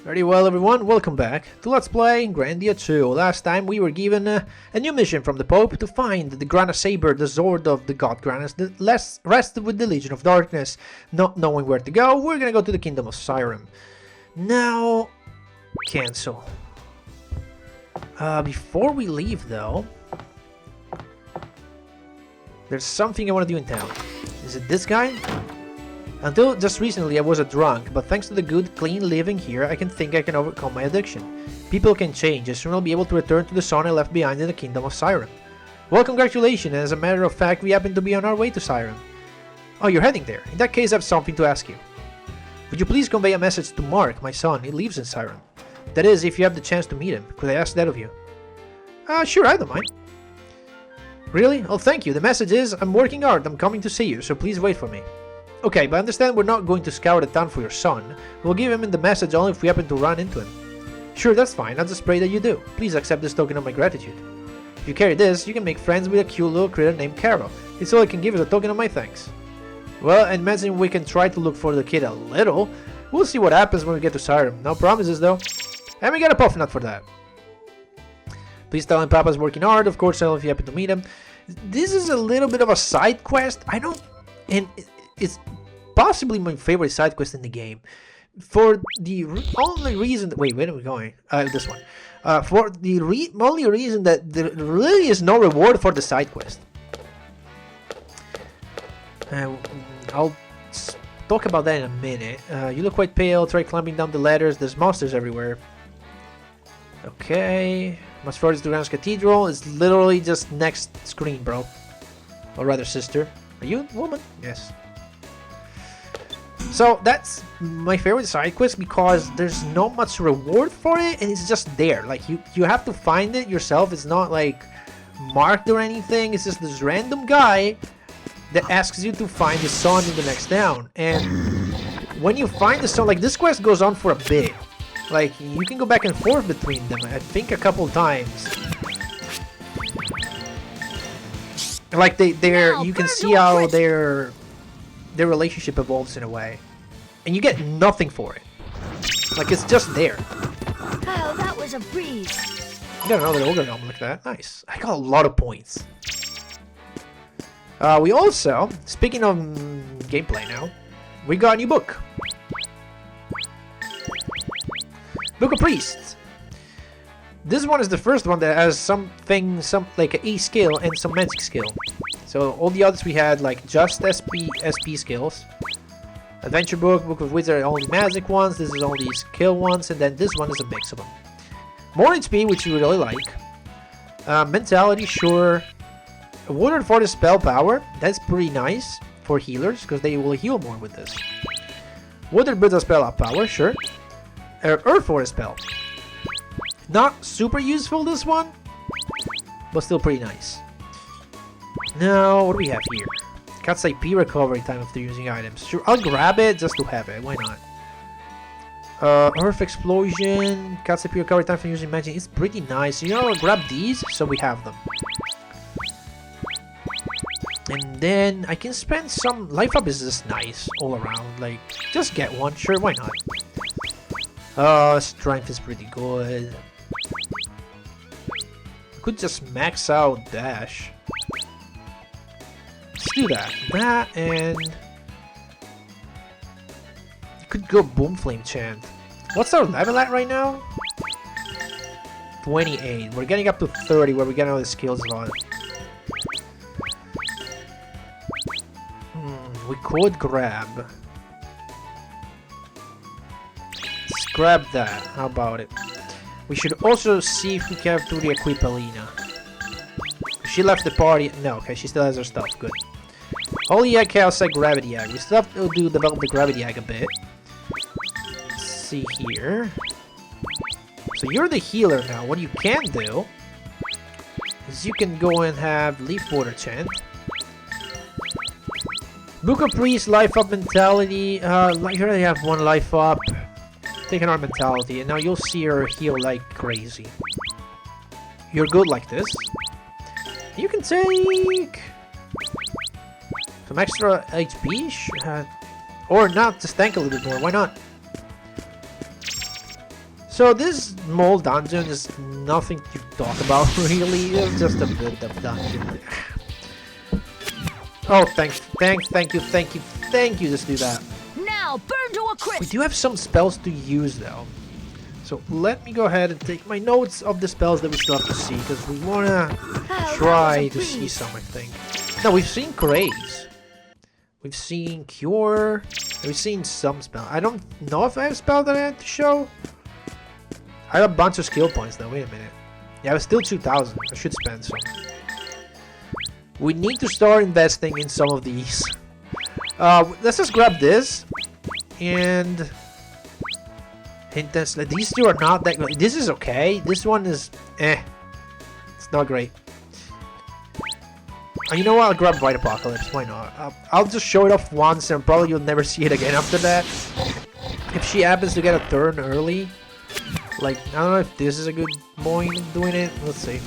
Very well, everyone, welcome back to Let's Play Grandia II. Last time we were given a new mission from the Pope to find the Grana Saber, the sword of the god Granas, that rested with the Legion of Darkness. Not knowing where to go, we're gonna go to the Kingdom of Cyrus. Now, cancel. Before we leave, though, there's something I want to do in town. Is it this guy? Until just recently I was a drunk, but thanks to the good, clean living here, I think I can overcome my addiction. People can change, and soon I'll be able to return to the son I left behind in the Kingdom of Cyrus. Well, congratulations, and as a matter of fact, we happen to be on our way to Cyrus. Oh, you're heading there. In that case, I have something to ask you. Would you please convey a message to Mark, my son? He lives in Cyrus. That is, if you have the chance to meet him. Could I ask that of you? Sure, I don't mind. Really? Oh, thank you. The message is, I'm working hard, I'm coming to see you, so please wait for me. Okay, but understand we're not going to scour the town for your son. We'll give him the message only if we happen to run into him. Sure, that's fine. I'll just pray that you do. Please accept this token of my gratitude. If you carry this, you can make friends with a cute little critter named Carol. It's all I can give as a token of my thanks. Well, I imagine we can try to look for the kid a little. We'll see what happens when we get to Cyrus. No promises, though. And we got a puff nut for that. Please tell him Papa's working hard. Of course, if you happen to meet him. This is a little bit of a side quest. It's possibly my favorite side quest in the game. For the only reason that... Wait, where are we going? This one. For the only reason that there really is no reward for the side quest. I'll talk about that in a minute. You look quite pale. Try climbing down the ladders. There's monsters everywhere. Okay. Much further to Granas Cathedral. It's literally just next screen, bro. Or rather, sister. Are you a woman? Yes. So that's my favorite side quest because there's not much reward for it and it's just there. Like you have to find it yourself. It's not like marked or anything. It's just this random guy that asks you to find his son in the next town. And when you find the son, like this quest goes on for a bit. Like you can go back and forth between them. I think a couple times. Like you can see how their relationship evolves in a way. And you get nothing for it. Like, it's just there. Oh, that was a breeze. You got another ogre helmet like that. Nice. I got a lot of points. We also, speaking of gameplay now, we got a new book. Book of Priests. This one is the first one that has something, like an E skill and some magic skill. So all the others we had like just SP skills. Adventure book, Book of Wizard, only magic ones. This is only skill ones, and then this one is a mix of them. More HP, which you really like. Mentality, sure. Awarded for the spell power. That's pretty nice for healers because they will heal more with this. Water builds a spell up power, sure. Earth for a spell. Not super useful this one, but still pretty nice. Now, what do we have here? Cat's IP recovery time after using items. Sure, I'll grab it just to have it. Why not? Earth explosion. Cat's IP recovery time for using magic. It's pretty nice. You know, I'll grab these so we have them. And then I can spend some life up. Is just nice all around. Like, just get one. Sure, why not? Strength is pretty good. Could just max out dash. Let's do that. That and you could go Boom Flame Chant. What's our level at right now? 28. We're getting up to 30 where we get all the skills on. We could grab. Let's grab that. How about it? We should also see if we can have to re-equip Elena. She left the party. No, okay, she still has her stuff. Good. Holy Egg, Chaos Egg, Gravity Egg. We still have to develop the Gravity Egg a bit. Let's see here. So you're the healer now. What you can do is you can go and have Leaf Water Chant. Book of Priest, Life Up Mentality. You already have one Life Up. Taking our mentality, and now you'll see her heal like crazy. You're good like this. You can take some extra HP, or not, just tank a little bit more. Why not? So this mole dungeon is nothing to talk about really. It's just a build-up dungeon. Oh, thank you. Just do that. Now burn to a We crisp. do have some spells to use though. So let me go ahead and take my notes of the spells that we still have to see, because we wanna try to see some, I think. No, we've seen Craze. We've seen Cure. We've seen some spell. I don't know if I have a spell that I had to show. I have a bunch of skill points though. Wait a minute. Yeah, I was still 2,000. I should spend some. We need to start investing in some of these. Let's just grab this. And hint this. These two are not that good. This is okay. This one is it's not great. You know what? I'll grab White Apocalypse. Why not? I'll just show it off once and probably you'll never see it again after that. If she happens to get a turn early. Like, I don't know if this is a good point of doing it. Let's see.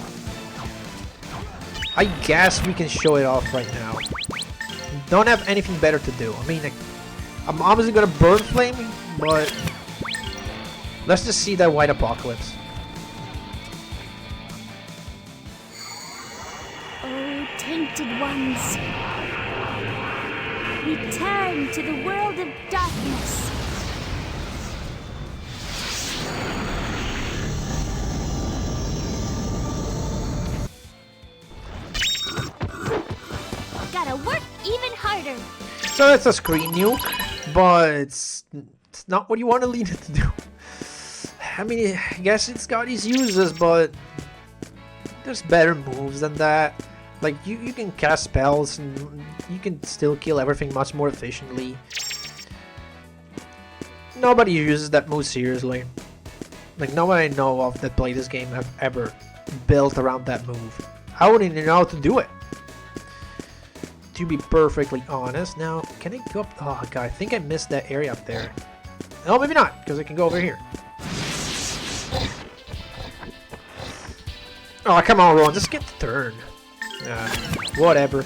I guess we can show it off right now. Don't have anything better to do. I mean, like, I'm obviously gonna burn flame, but let's just see that White Apocalypse. Oh, tainted ones, return to the world of darkness. Gotta work even harder. So that's a screen nuke, but it's not what you want to lead it to do. I mean, I guess it's got its uses, but there's better moves than that. Like, you can cast spells and you can still kill everything much more efficiently. Nobody uses that move seriously. Like, nobody I know of that play this game have ever built around that move. I wouldn't even know how to do it. To be perfectly honest. Now, can I go up? Oh god, I think I missed that area up there. Oh, maybe not, because I can go over here. Oh, come on, Ron, just get the turn. Whatever.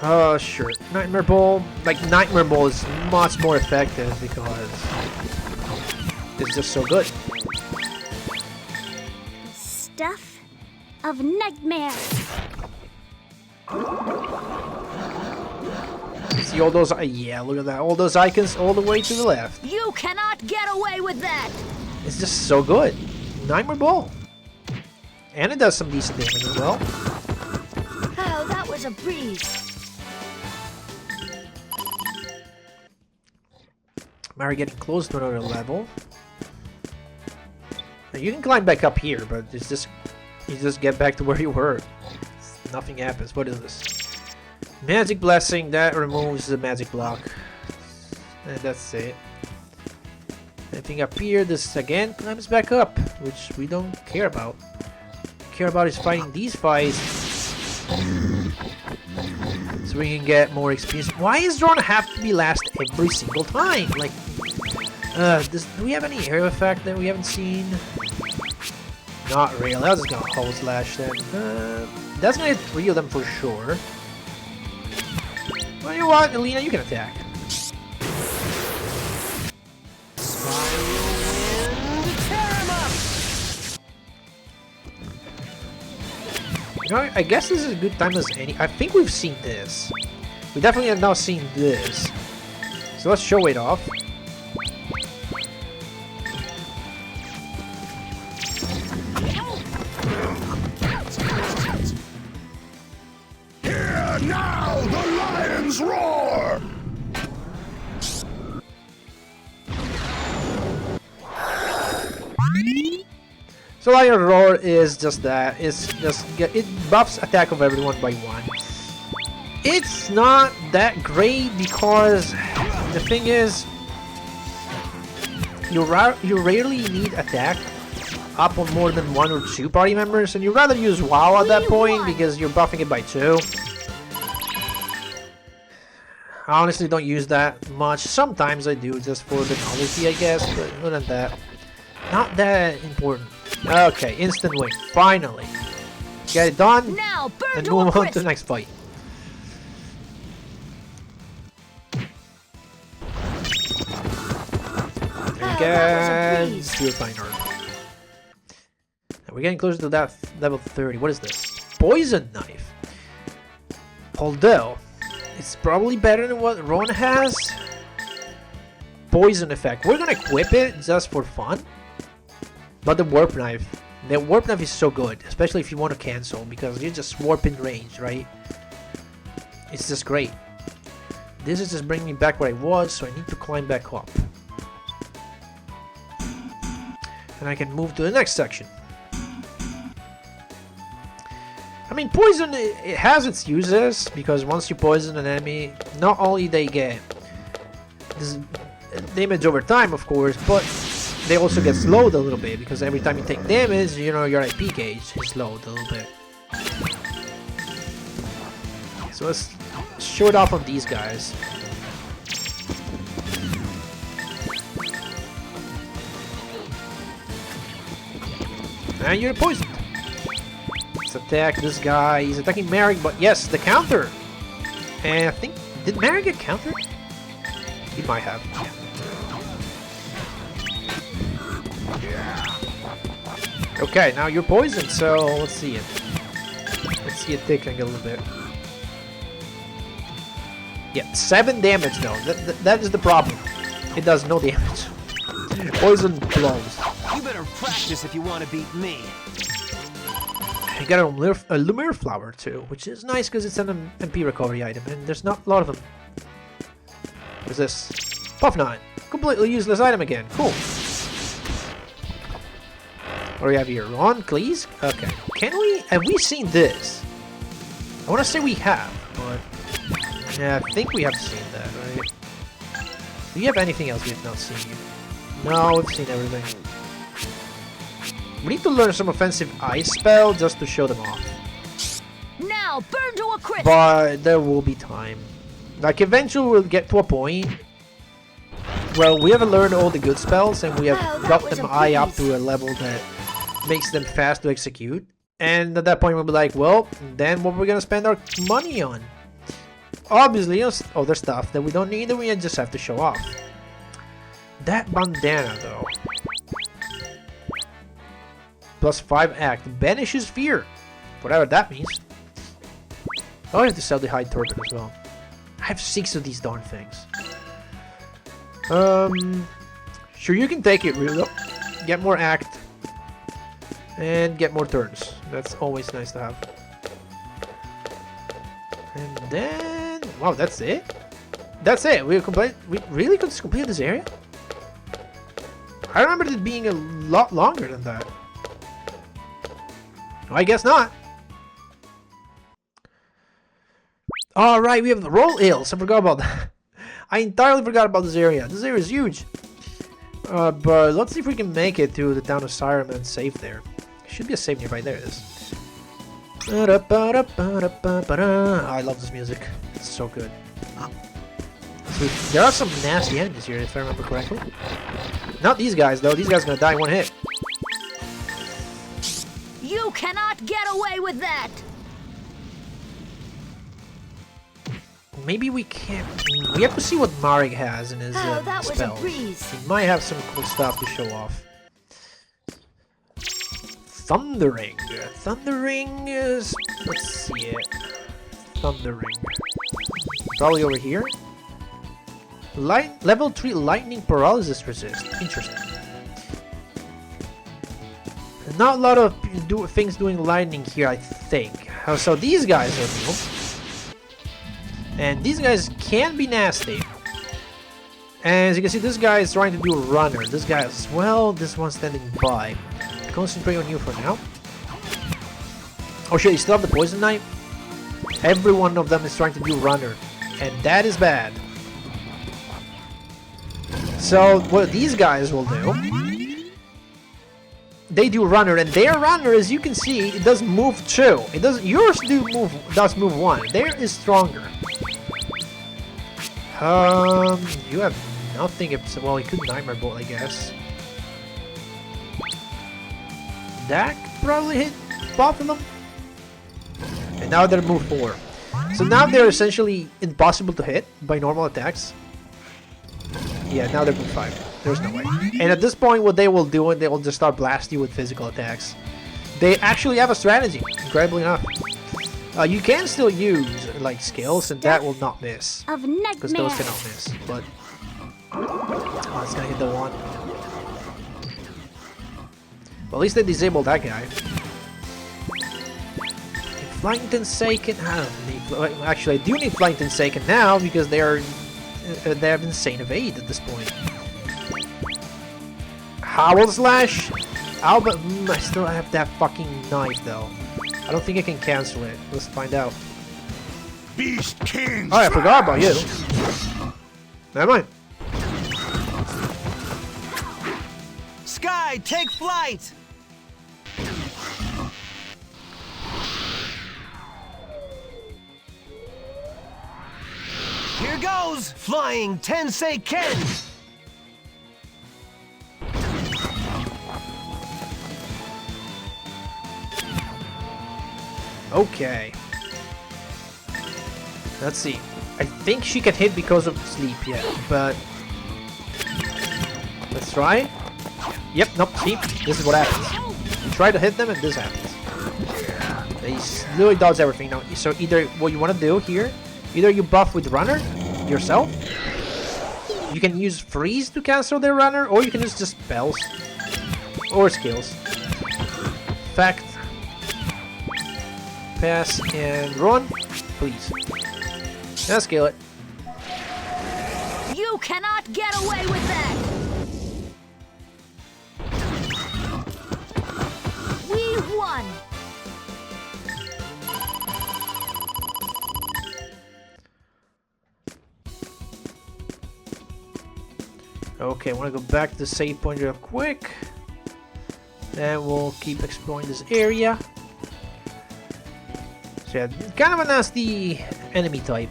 Oh, sure. Nightmare Ball. Like, Nightmare Ball is much more effective because it's just so good. Stuff of nightmare. See all those? Yeah, look at that. All those icons all the way to the left. You cannot get away with that. It's just so good. Nightmare Ball. And it does some decent damage as well. Oh, that was a breeze. Now we're getting close to another level. Now you can climb back up here, but it's just you just get back to where you were. Nothing happens. What is this? Magic Blessing. That removes the magic block. And that's it. Anything up here, this again climbs back up, which we don't care about. What we care about is fighting these fights. So we can get more experience. Why is Drone have to be last every single time? Like, do we have any area effect that we haven't seen? Not really. I was just gonna Hull Slash then. That's gonna hit 3 of them for sure. Well, you know what, Elena, you can attack. You know, I guess this is a good time as any. I think we've seen this. We definitely have now seen this. So let's show it off. Hear now the lion's roar! So Lion Roar is just that. It's just it buffs attack of everyone by 1. It's not that great because the thing is, you rarely need attack up on more than 1 or 2 party members, and you rather use WoW at that point because you're buffing it by 2. I honestly don't use that much. Sometimes I do just for the novelty, I guess, but other than that, not that important. Okay, instant win. Finally. Get it done. Now burn And to move a on to crisp. the next fight. Oh, that was a breeze. Purifying Herb. And we're getting closer to that level 30. What is this? Poison Knife. Although, it's probably better than what Ron has. Poison effect. We're gonna equip it just for fun. But the Warp Knife. The Warp Knife is so good. Especially if you want to cancel. Because you just warp in range, right? It's just great. This is just bringing me back where I was. So I need to climb back up. And I can move to the next section. I mean, poison, it has its uses, because once you poison an enemy, not only they get this damage over time, of course, but they also get slowed a little bit, because every time you take damage, you know, your IP gauge is slowed a little bit. So let's show it off on these guys. And you're poisoned. Let's attack this guy. He's attacking Merrick, but yes, the counter. And I think, did Merrick get countered? He might have. Okay, now you're poisoned, so let's see it. Let's see it ticking a little bit. Yeah, 7 damage though. That is the problem. It does no damage. Poison blows. You better practice if you want to beat me. I got a Lumiere Flower too, which is nice because it's an MP recovery item, and there's not a lot of them. What is this? Puff 9. Completely useless item again. Cool. What do we have here? Ron, please? Okay. Can we... Have we seen this? I want to say we have, but... Yeah, I think we have seen that, right? Do you have anything else we have not seen? No, we've seen everything. We need to learn some offensive ice spell just to show them off. Now, burn to a crisp. But there will be time. Like, eventually we'll get to a point where we have learned all the good spells and we have got them high up to a level that makes them fast to execute. And at that point we'll be like, well, then what we're gonna spend our money on? Obviously, other stuff that we don't need and we just have to show off. That bandana, though. +5 act. Banishes fear. Whatever that means. Oh, I have to sell the high turret as well. I have 6 of these darn things. Sure, you can take it, Ryudo. Get more act. And get more turns. That's always nice to have. And then... Wow, that's it? That's it. We really could complete this area? I remember it being a lot longer than that. I guess not. Alright, we have the Roll Hills. I forgot about that. I entirely forgot about this area. This area is huge. But let's see if we can make it to the town of Cyrus and save there. Should be a save nearby. There it is. I love this music. It's so good. So there are some nasty enemies here, if I remember correctly. Not these guys, though. These guys are gonna die in one hit. You cannot get away with that. Maybe we can't. We have to see what Marek has in his Oh, that was a spells. breeze. He might have some cool stuff to show off. Thundering. Thundering is... Let's see it. Thundering. Probably over here. Level 3 lightning paralysis resist. Interesting. Not a lot of things doing lightning here, I think. So these guys are new. And these guys can be nasty. And as you can see, this guy is trying to do a runner. This guy as well. This one's standing by. Concentrate on you for now. Oh shit, you still have the poison knife? Every one of them is trying to do runner. And that is bad. So what these guys will do, they do runner, and their runner, as you can see, it does move 2. It doesn't. Yours does move 1. Theirs is stronger. You have nothing except, well, you could Nightmare Bolt, I guess. That could probably hit both of them. And now they're move 4. So now they're essentially impossible to hit by normal attacks. Yeah, now they're move 5. There's no way. And at this point, what they will do, they will just start blasting you with physical attacks. They actually have a strategy, incredibly enough. You can still use like skills, and that will not miss. Of Because those nightmares. cannot miss. But oh, it's gonna hit the one. Well, at least they disabled that guy. Flying Seiken. I don't need. Actually, I do need Flying Seiken now because they have insane evade at this point. Howl Slash. But I still have that fucking knife though. I don't think I can cancel it. Let's find out. Beast King. Oh, I forgot about you. Never mind. Sky, take flight! Here goes! Flying Tensei Ken! Okay. Let's see. I think she can hit because of sleep, yeah, but let's try. Yep, nope, see? This is what happens. You try to hit them and this happens. They literally dodge everything. Now, so either what you want to do here, either you buff with runner yourself, you can use freeze to cancel their runner, or you can use just spells or skills. Fact. Pass and run, please. Now scale it. You cannot get away with that. We won. Okay, I want to go back to the save point real quick. Then we'll keep exploring this area. So yeah, kind of a nasty enemy type.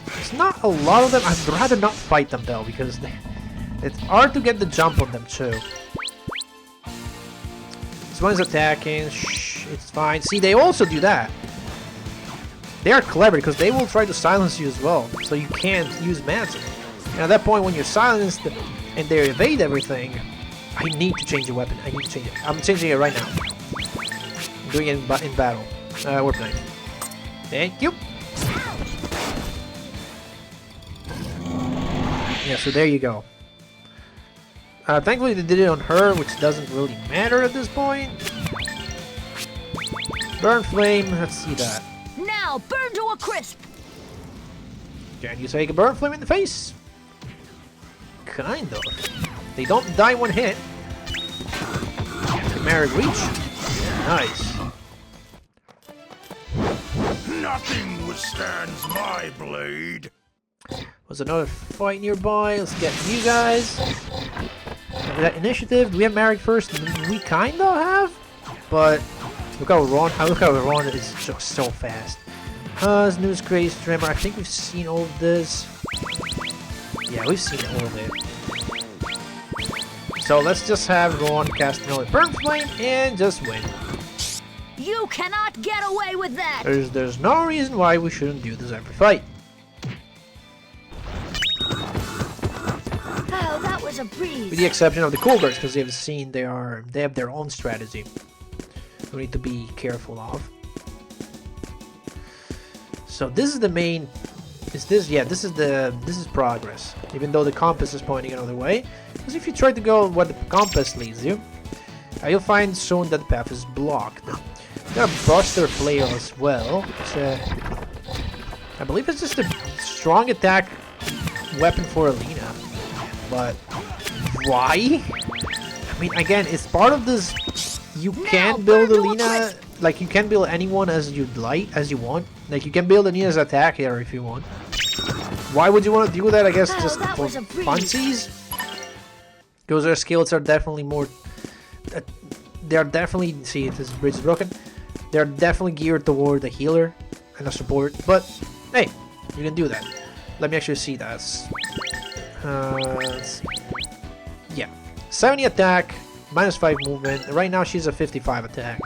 There's not a lot of them. I'd rather not fight them though, because it's hard to get the jump on them too. This one's attacking. Shh, it's fine. See, they also do that. They are clever because they will try to silence you as well, so you can't use magic. And at that point, when you're silenced and they evade everything, I need to change the weapon. I need to change it. I'm changing it right now. I'm doing it in battle. Warp Knife. Thank you. Yeah, so there you go. Thankfully they did it on her, which doesn't really matter at this point. Burn Flame, let's see that. Now burn to a crisp. Can you take a Burn Flame in the face? Kind of. They don't die one hit. Merit Reach. Nice. Nothing withstands my blade. Was another fight nearby. Let's get you guys. That initiative. Do we have Marek first? We kinda have, but look how Ron is just so fast. News Craze Tremor. I think we've seen all of this. Yeah, we've seen all of it. So let's just have Ron cast another Burn Flame and just win. You cannot get away with that. There's no reason why we shouldn't do this every fight. Oh, that was a breeze. With the exception of the Cougars, because they have their own strategy. We need to be careful of. So this is the main. Is this? Yeah, this is progress. Even though the compass is pointing another way, because if you try to go where the compass leads you, you'll find soon that the path is blocked. Got a Buster Flail as well. I believe it's just a strong attack weapon for Elena. But why? I mean, again, it's part of this. You can build Elena, like you can build anyone as you'd like, as you want. Like you can build Elena's attack here if you want. Why would you want to do that? I guess just for funsies. Because their skills are definitely more. They are definitely. See, this bridge is broken. They're definitely geared toward a healer and a support. But hey, you can do that. Let me actually see that. Yeah, 70 attack, -5 movement. Right now she's a 55 attack.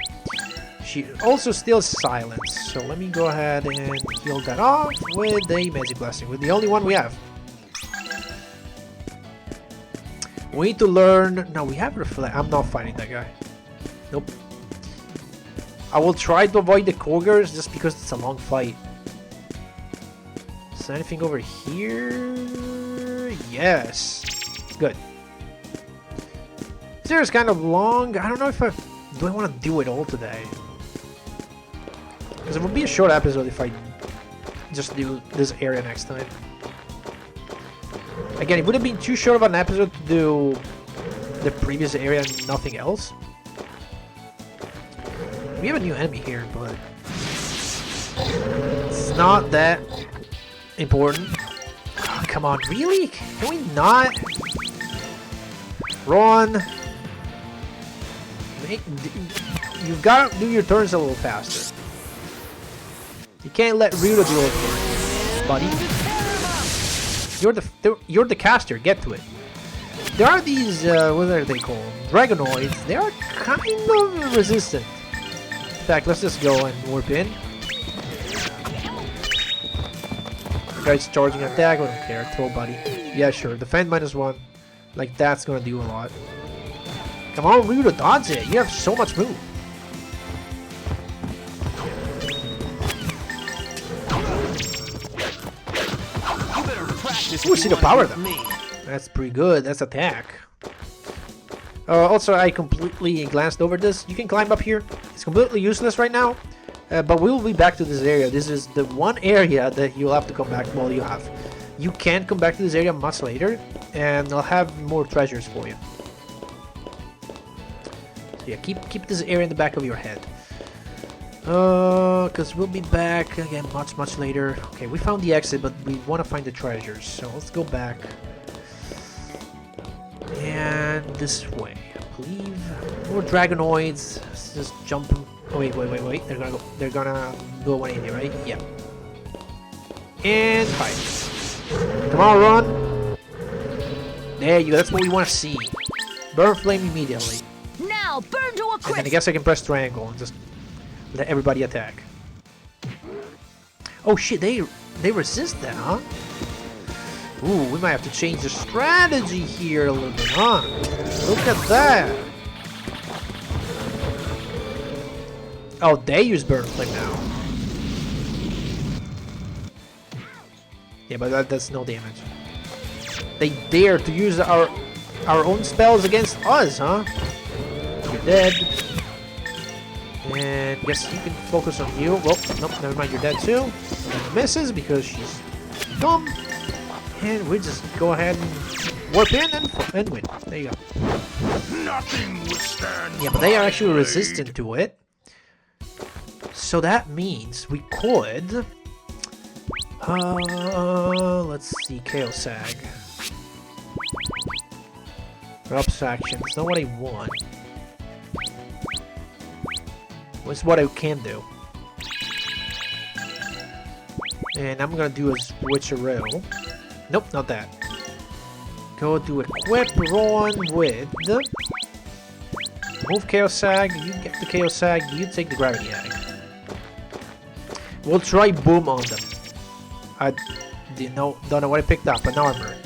She also still silence. So let me go ahead and heal that off with a Magic Blessing, with the only one we have. We need to learn... No, we have reflect. I'm not fighting that guy. Nope. I will try to avoid the Cougars just because it's a long fight. Is there anything over here? Yes. Good. This area is kind of long. I don't know if I... Do I want to do it all today? Because it would be a short episode if I just do this area next time. Again, it would have been too short of an episode to do the previous area and nothing else. We have a new enemy here, but it's not that important. Oh, come on, really? Can we not? Run! You've got to do your turns a little faster. You can't let Ryudo do it, buddy. You're the caster. Get to it. There are these what are they called? Dragonoids. They are kind of resistant. In fact, let's just go and warp in. Guy's charging attack. I don't care. Throw, buddy. Yeah, sure. Defend -1. Like that's gonna do a lot. Come on, Ryudo, dodge it. You have so much move. Ooh, see the power though. That's pretty good. That's attack. Also, I completely glanced over this. You can climb up here. It's completely useless right now. But we will be back to this area. This is the one area that you'll have to come back. Well, you have. You can come back to this area much later. And I'll have more treasures for you. So yeah, keep this area in the back of your head. Because we'll be back again much later. Okay, we found the exit, but we want to find the treasures. So let's go back. And this way, I believe. More Dragonoids. Let's just jump them. Oh, wait. They're gonna go 180, right? Yeah. And fight. Come on, run. There you go. That's what we want to see. Burn flame immediately. Now burn to a crisp. And then I guess I can press triangle and just let everybody attack. Oh shit, they resist that, huh? Ooh, we might have to change the strategy here a little bit, huh? Look at that. Oh, they use burn flame now. Yeah, but that's no damage. They dare to use our own spells against us, huh? You're dead. And guess you can focus on you. Well, nope, never mind, you're dead too. And misses because she's dumb. And we just go ahead and warp in and win. There you go. Nothing withstands. Yeah, but they are my actually blade. resistant to it. So that means we could... let's see, Chaos Sag. Drops action. It's not what I want. What's what I can do. And I'm gonna do a switcheroo. Nope, not that. Go to equip Ron with the move Chaos Sag. You get the Chaos Sag. You take the Gravity Egg. We'll try Boom on them. I don't know what I picked up. An armor.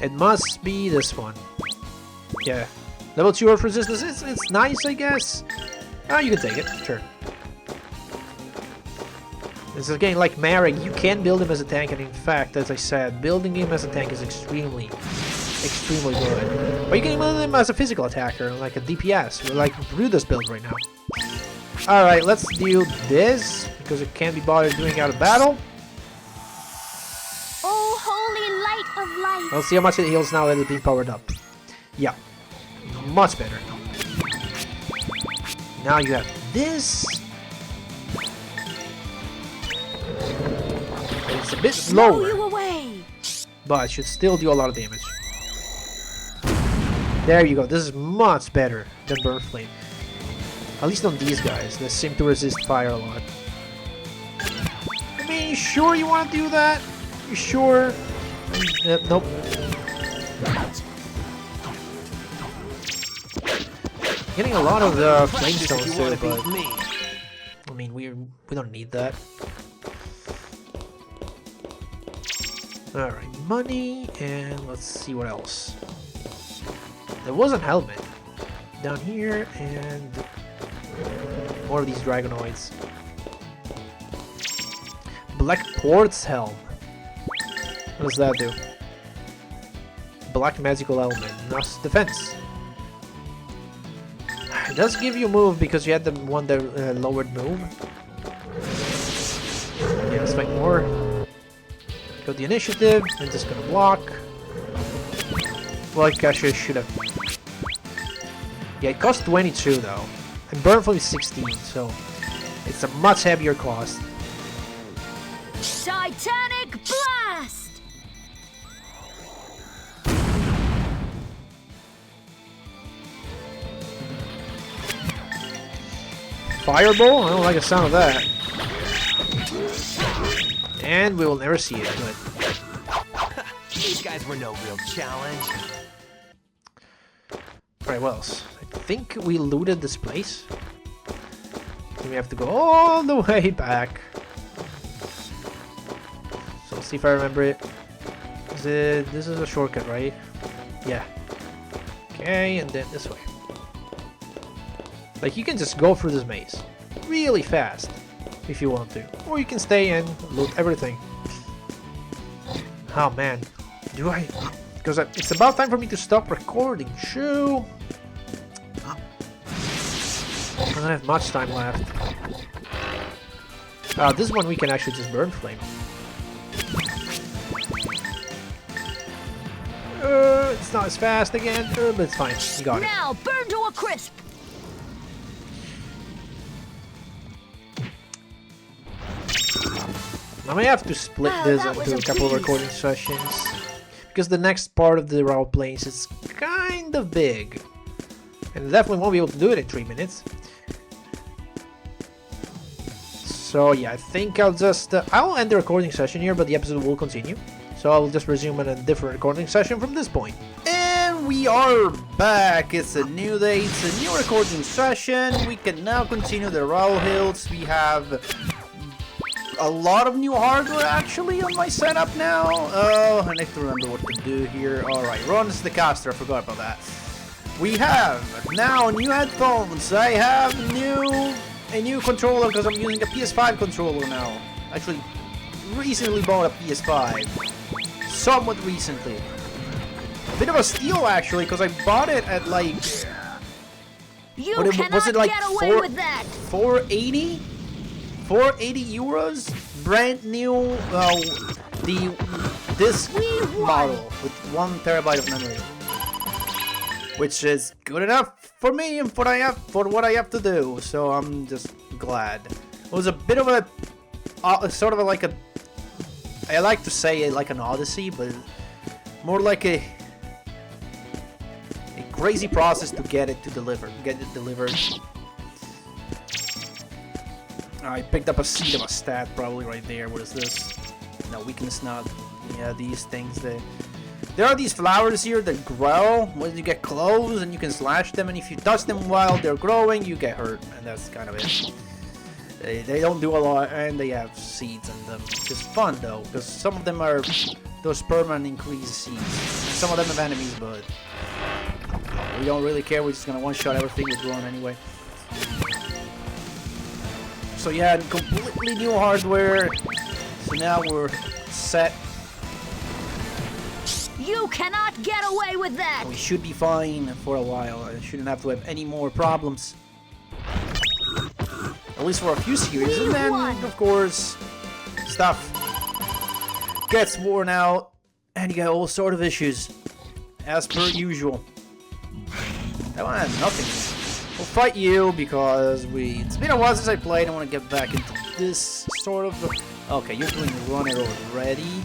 It must be this one. Yeah. Level 2 Earth Resistance. It's nice, I guess. Oh, you can take it. Sure. This is again like Marek. You can build him as a tank, and in fact, as I said, building him as a tank is extremely good. Or you can build him as a physical attacker, like a DPS, like Ryudo's build right now. Alright, let's do this, because it can't be bothered doing out of battle. Oh, holy light of light. Let's see how much it heals now that it's being powered up. Yeah. Much better. Now you have this. It's a bit slower, You away. but it should still do a lot of damage. There you go. This is much better than Burn Flame. At least on these guys. They seem to resist fire a lot. I mean, you sure you want to do that? You sure? Nope. Getting a lot of the flame stones too, but I mean we don't need that. Alright, money, and let's see what else. there was a helmet down here, and more of these dragonoids. Black Port's helm. What does that do? Black magical element. Plus defense. It does give you move because you had the one that lowered move. Yeah, let's fight more. Got the initiative. I'm just gonna block. Well, I actually should have. Yeah, it costs 22 though. And Burnful is 16, so it's a much heavier cost. Titanic Blast! Fireball? I don't like the sound of that. And we will never see it. Good. These guys were no real challenge. Alright, what else? I think we looted this place. We have to go all the way back. So let's see if I remember it. This is a shortcut, right? Yeah. Okay, and then this way. Like, you can just go through this maze really fast if you want to. Or you can stay and loot everything. Oh man. Do I... Because it's about time for me to stop recording. Shoo! I don't have much time left. This one we can actually just burn flame. It's not as fast again, but it's fine. You got it. Now burn to a crisp! I may have to split this into a couple of recording sessions. Because the next part of the raw plains is kind of big. And I definitely won't be able to do it in 3 minutes. So yeah, I think I'll just... I'll end the recording session here, but the episode will continue. So I'll just resume in a different recording session from this point. And we are back. It's a new day, it's a new recording session. We can now continue the raw hills. We have a lot of new hardware actually on my setup now. Oh, I need to remember what to do here. Alright, runs the caster, I forgot about that. We have now new headphones. I have a new controller because I'm using a PS5 controller now. Actually, recently bought a PS5. Somewhat recently. Bit of a steal actually, because I bought it at like... You was cannot it like get away with that! 480? 480 euros, brand new, this model with 1 terabyte of memory, which is good enough for me and for what I have to do. So I'm just glad. It was a bit of a sort of like a, I like to say it like an odyssey, but more like a crazy process to get it delivered. I picked up a seed of a stat probably right there. What is this? No, weakness not. Yeah, these things. There are these flowers here that grow when you get close and you can slash them. And if you touch them while they're growing, you get hurt. And that's kind of it. They don't do a lot and they have seeds in them. Which is fun though, because some of them are those permanent increased seeds. Some of them have enemies, but we don't really care. We're just gonna one-shot everything with growing anyway. So yeah, completely new hardware. So now we're set. You cannot get away with that! We should be fine for a while. I shouldn't have to have any more problems. At least for a few series. And then, of course, stuff gets worn out. And you get all sort of issues. As per usual. That one had nothing. We'll fight you because it's been a while since I played. I want to get back into this sort of... Okay, you're doing runner already.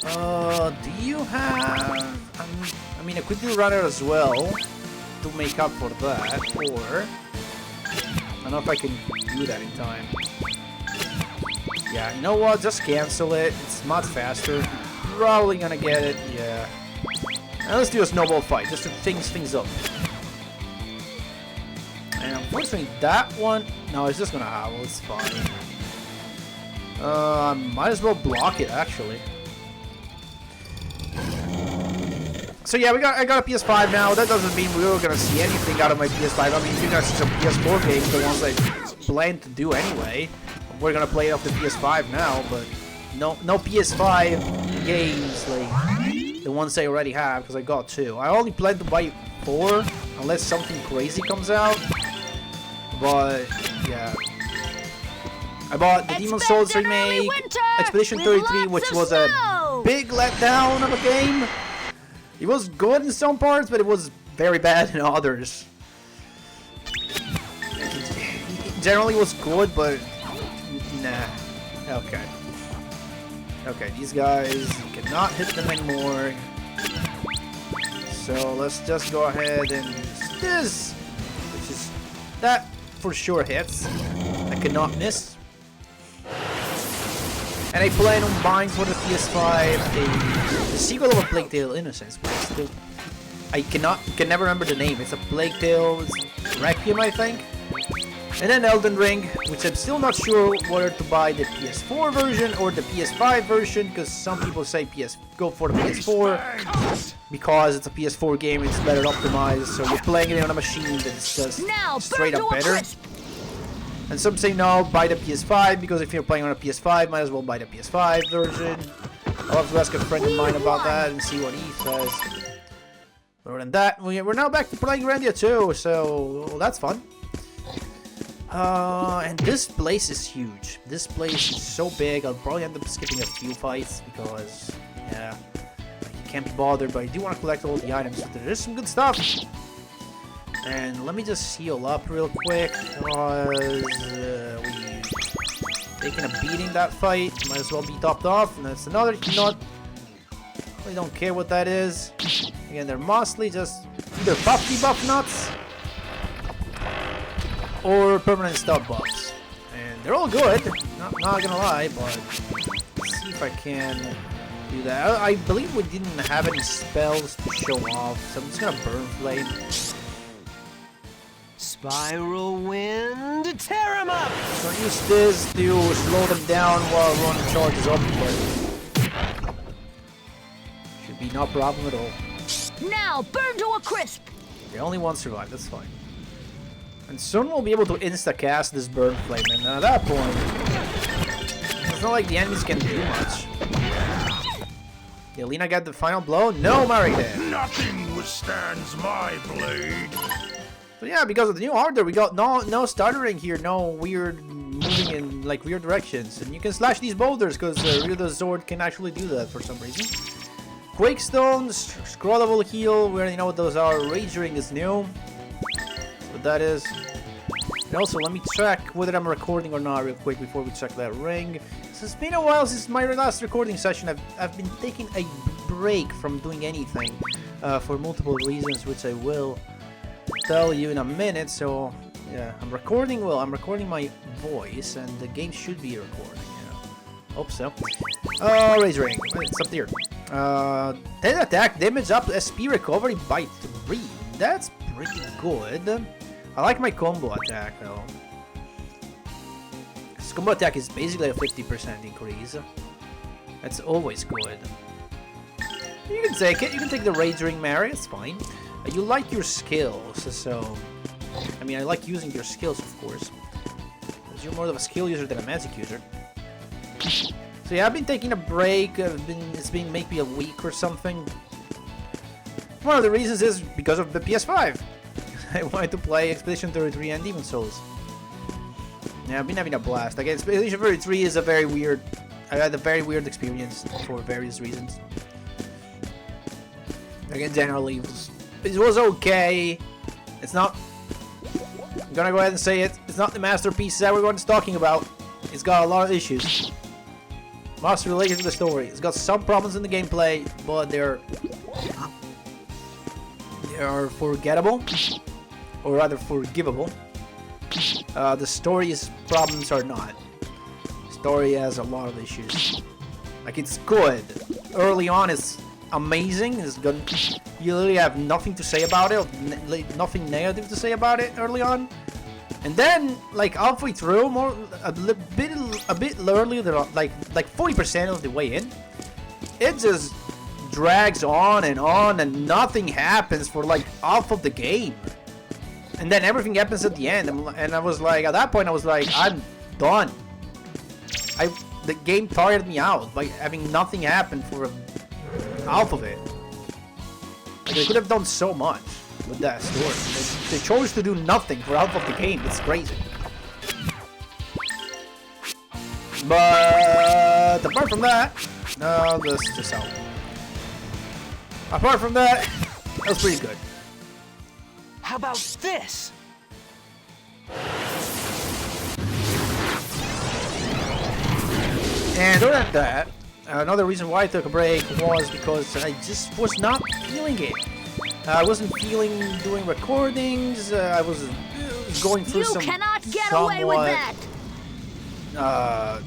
Do you have... I mean, I could do runner as well to make up for that, or... I don't know if I can do that in time. Yeah, you know what? Just cancel it. It's much faster. Probably gonna get it, yeah. Now let's do a snowball fight, just to things up. And unfortunately, that one... No, it's just gonna howl. It's fine. Might as well block it, actually. So yeah, I got a PS5 now. That doesn't mean we were gonna see anything out of my PS5. I mean, you're gonna see some PS4 games, the ones I plan to do anyway. We're gonna play it off the PS5 now, but no PS5 games like the ones I already have, because I got 2. I only plan to buy 4 unless something crazy comes out. But yeah, I bought the Demon's Souls remake, Expedition 33, which was a big letdown of a game. It was good in some parts, but it was very bad in others. It generally was good, but nah. Okay. Okay, these guys, you cannot hit them anymore. So let's just go ahead and use this, which is that for sure hits. I cannot miss. And I plan on buying for the PS5 the sequel of A Plague Tale: Innocence, but still, I can never remember the name. It's a Plague Tale Requiem, I think. And then Elden Ring, which I'm still not sure whether to buy the PS4 version or the PS5 version, because some people say go for the PS4 because it's a PS4 game, it's better optimized, so you're playing it on a machine that's just straight up better. And some say no, buy the PS5, because if you're playing on a PS5, might as well buy the PS5 version. I'll have to ask a friend of mine about that and see what he says. Other than that, we're now back to playing Grandia II, so that's fun. And this place is huge. This place is so big, I'll probably end up skipping a few fights, because, yeah, I can't be bothered, but I do want to collect all the items. So there is some good stuff. And let me just heal up real quick, because we taking a beating that fight. Might as well be topped off. And that's another nut. I don't care what that is. Again, they're mostly just either buff debuff nuts or permanent stop buffs. And they're all good, not gonna lie, but let's see if I can do that. I believe we didn't have any spells to show off, so I'm just gonna burn flame. Spiral wind, tear him up! So use this to slow them down while one charges up, but should be no problem at all. Now burn to a crisp. The only one survived, that's fine. And soon we'll be able to insta-cast this burn flame, and at that point, it's not like the enemies can do much. Elena got the final blow? No, Mary did. Nothing withstands my blade. So yeah, because of the new order, we got no stuttering here, no weird moving in like weird directions. And you can slash these boulders, because Ryudo's sword can actually do that for some reason. Quake Stones, Scrollable Heal, we already know what those are. Rage Ring is new. What that is. And also, let me check whether I'm recording or not real quick before we check that ring. So it's been a while since my last recording session. I've been taking a break from doing anything for multiple reasons, which I will tell you in a minute. So yeah, I'm recording my voice, and the game should be recording. Yeah, hope so. Rage Ring, it's up there. 10 attack damage up, SP recovery by 3. That's pretty good. I like my combo attack though. This combo attack is basically a 50% increase. That's always good. You can take it. You can take the Rage Ring, Mary. It's fine. You like your skills, so I mean, I like using your skills, of course. Because you're more of a skill user than a magic user. So yeah, I've been taking a break. It's been maybe a week or something. One of the reasons is because of the PS5. I wanted to play Expedition 33 and Demon's Souls. Yeah, I've been having a blast. Again, Expedition 33 is a very weird... I had a very weird experience for various reasons. Again, generally, it was okay. It's not... I'm gonna go ahead and say it. It's not the masterpiece that everyone's talking about. It's got a lot of issues. Mostly related to the story. It's got some problems in the gameplay, but they are forgettable. Or rather, forgivable. The story's problems are not. The story has a lot of issues. Like, it's good. Early on, it's amazing. It's good. You literally have nothing to say about it. Nothing negative to say about it early on. And then, like, halfway through, a bit earlier, like 40% of the way in, it just drags on and nothing happens for like half of the game. And then everything happens at the end. And I was like, at that point I was like, I'm done. The game tired me out by having nothing happen for half of it. Like, they could have done so much with that story. They chose to do nothing for half of the game. It's crazy. But apart from that, no, this just out. Apart from that, that was pretty good. How about this? And other than that, another reason why I took a break was because I just was not feeling it. I wasn't feeling doing recordings. I was going through some You cannot get away with that. I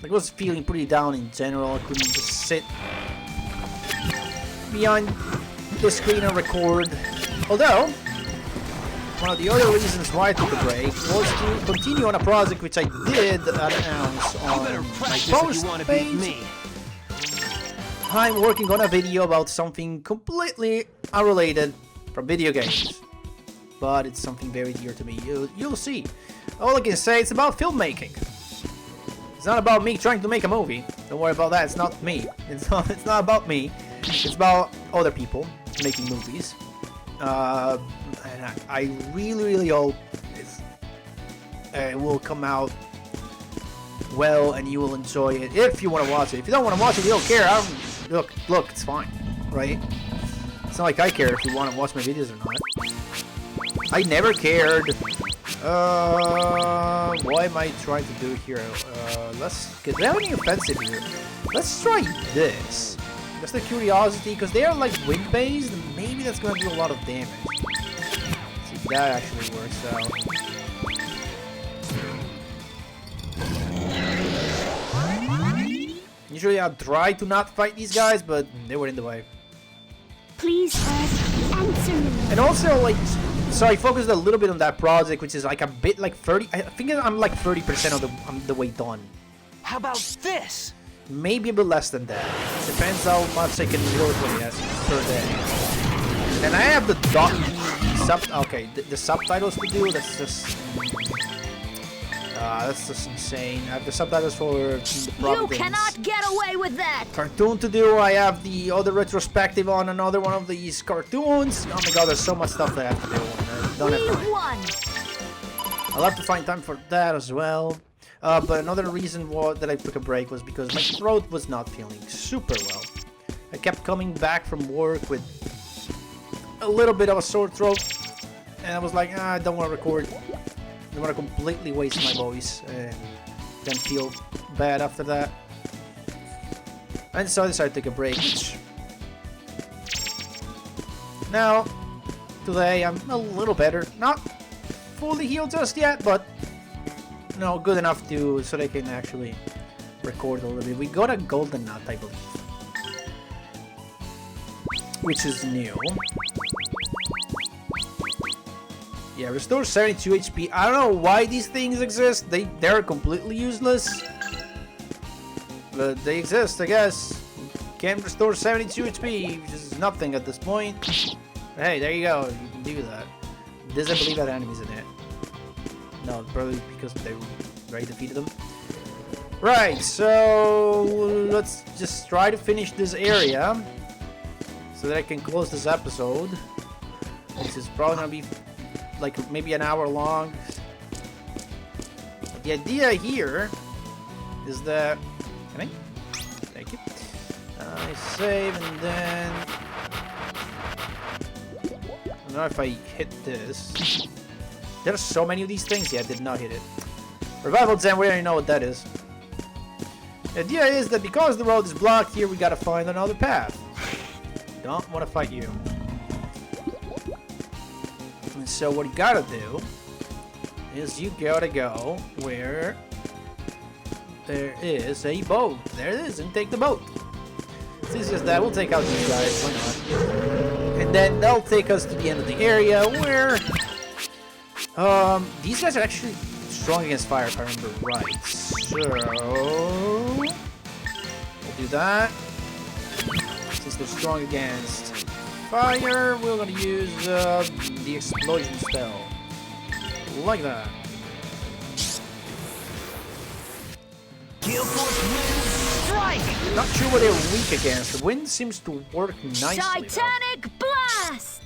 was feeling pretty down in general. I couldn't just sit behind the screen and record. Although, one of the other reasons why I took a break was to continue on a project which I did announce on my post page. I'm working on a video about something completely unrelated from video games, but it's something very dear to me. You'll see. All I can say is about filmmaking. It's not about me trying to make a movie. Don't worry about that. It's not me. It's not about me. It's about other people making movies. And I really hope it will come out well and you will enjoy it if you want to watch it. If you don't want to watch it, you don't care. Look, it's fine, right? It's not like I care if you want to watch my videos or not. I never cared. What am I trying to do here? Let's get anything offensive here. Let's try this. Just a curiosity, because they are like wind based, and maybe that's gonna do a lot of damage. Let's see if that actually works out. Usually I try to not fight these guys, but they were in the way. Please answer me. And also, like, so I focused a little bit on that project, which is like a bit like 30. I think I'm like 30% of the way done. How about this? Maybe a bit less than that. Depends how much I can work with it per day. And I have the subtitles to do. That's just insane. I have the subtitles for the You cannot get away with that. cartoon to do. I have the other retrospective on another one of these cartoons. Oh my god, there's so much stuff that I have to do. I don't have time. I'll have to find time for that as well. But another reason that I took a break was because my throat was not feeling super well. I kept coming back from work with a little bit of a sore throat, and I was like, I don't want to record. I don't want to completely waste my voice and then feel bad after that. And so I decided to take a break. Now, today I'm a little better. Not fully healed just yet, but no, good enough so they can actually record a little bit. We got a golden nut, I believe, which is new. Yeah, restore 72 HP. I don't know why these things exist. They're completely useless, but they exist, I guess. Can restore 72 HP, which is nothing at this point. Hey, there you go. You can do that. Doesn't believe that enemies in it. No, probably because they already defeated them. Right, so let's just try to finish this area so that I can close this episode, which is probably gonna be like maybe an hour long. But the idea here is that thank you. I save and then I don't know if I hit this. There's so many of these things. Yeah, I did not hit it. Revival Zen, we already know what that is. The idea is that because the road is blocked here, we gotta find another path. Don't want to fight you. And so what you gotta do is you gotta go where there is a boat. There it is, and take the boat. This is that. We'll take out these guys. Why not? And then they'll take us to the end of the area where these guys are actually strong against fire, if I remember right. So we'll do that. since they're strong against fire, we're gonna use the explosion spell. Like that. Gale Force Wind Strike! Not sure what they're weak against. The wind seems to work nicely. Titanic Blast!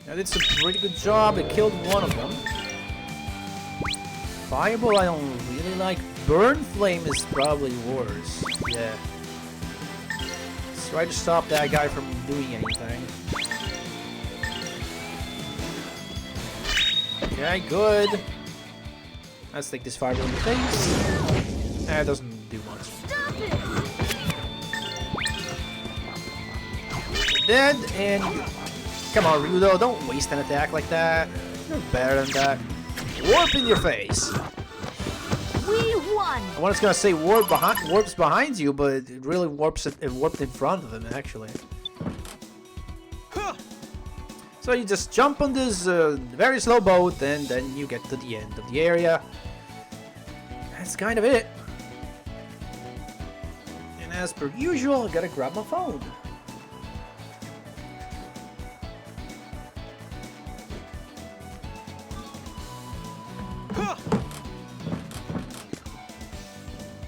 Now, did some pretty good job. It killed one of them. Fireball I don't really like. Burn Flame is probably worse. Yeah. Let's try to stop that guy from doing anything. Okay, good. Let's take this fireball in the face. That doesn't do much. Stop it! Dead, and come on, Ryudo, don't waste an attack like that. You're better than that. Warp in your face. We won! I was gonna say warps behind you, but it really warps it warped in front of him actually. So you just jump on this very slow boat, and then you get to the end of the area. That's kind of it. And as per usual, I gotta grab my phone.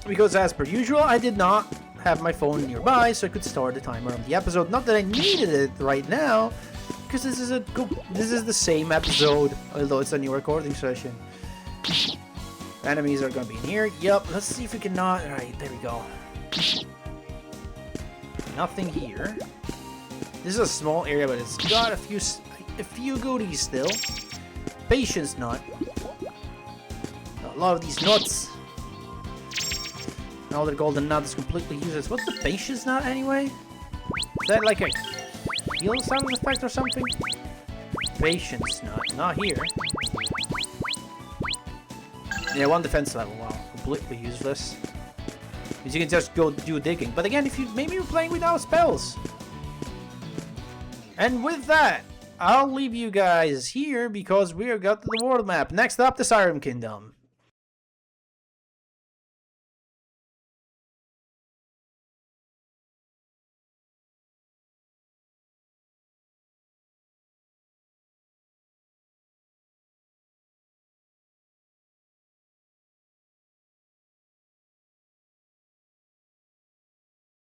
Because as per usual, I did not have my phone nearby, so I could start the timer of the episode. Not that I needed it right now, because this is the same episode, although it's a new recording session. Enemies are gonna be in here. Yep. Let's see if we can not. All right, there we go. Nothing here. This is a small area, but it's got a few goodies still. Patience nut. A lot of these nuts. Now the golden nut is completely useless. What's the patience nut anyway? Is that like a heal sound effect or something? Patience nut. Not here. Yeah, 1 defense level. Wow, completely useless. Because you can just go do digging. But again, if you maybe you're playing without spells. And with that, I'll leave you guys here because we got to the world map. Next up, the Siren Kingdom.